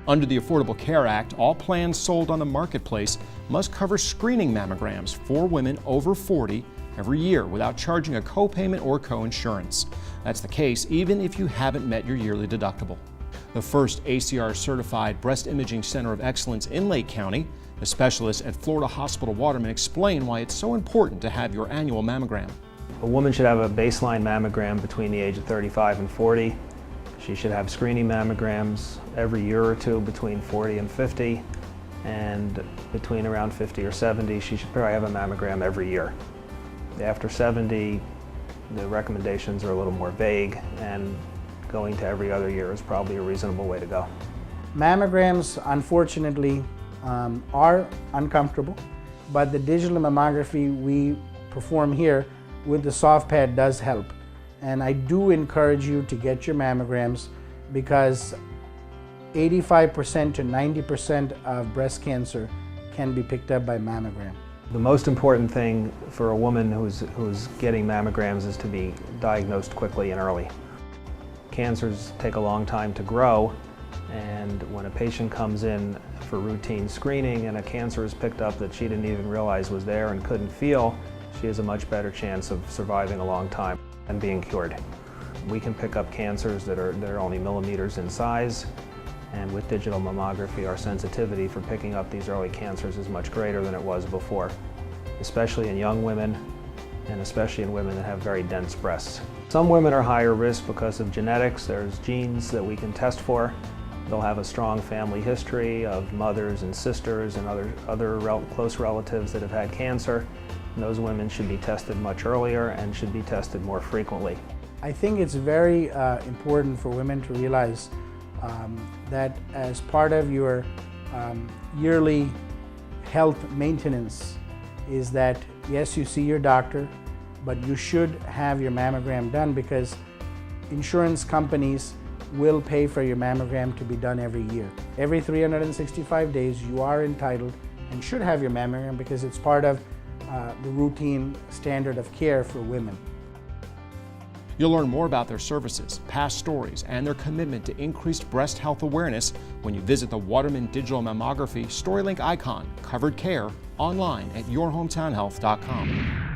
Under the Affordable Care Act, all plans sold on the marketplace must cover screening mammograms for women over 40 every year without charging a copayment or coinsurance. That's the case even if you haven't met your yearly deductible. The first ACR-certified breast imaging center of excellence in Lake County, the specialists at Florida Hospital Waterman explain why it's so important to have your annual mammogram. A woman should have a baseline mammogram between the age of 35 and 40. She should have screening mammograms every year or two between 40 and 50, and between around 50 or 70, she should probably have a mammogram every year. After 70, the recommendations are a little more vague, and going to every other year is probably a reasonable way to go. Mammograms, unfortunately, are uncomfortable, but the digital mammography we perform here with the soft pad does help. And I do encourage you to get your mammograms because 85% to 90% of breast cancer can be picked up by mammogram. The most important thing for a woman who's getting mammograms is to be diagnosed quickly and early. Cancers take a long time to grow, and when a patient comes in for routine screening and a cancer is picked up that she didn't even realize was there and couldn't feel, she has a much better chance of surviving a long time and being cured. We can pick up cancers that are only millimeters in size, and with digital mammography our sensitivity for picking up these early cancers is much greater than it was before, especially in young women and especially in women that have very dense breasts. Some women are higher risk because of genetics. There's genes that we can test for. They'll have a strong family history of mothers and sisters and other close relatives that have had cancer. And those women should be tested much earlier and should be tested more frequently. I think it's very important for women to realize that as part of your yearly health maintenance is that yes, you see your doctor, but you should have your mammogram done because insurance companies will pay for your mammogram to be done every year. Every 365 days you are entitled and should have your mammogram because it's part of the routine standard of care for women. You'll learn more about their services, past stories, and their commitment to increased breast health awareness when you visit the Waterman Digital Mammography StoryLink icon, Covered Care, online at yourhometownhealth.com.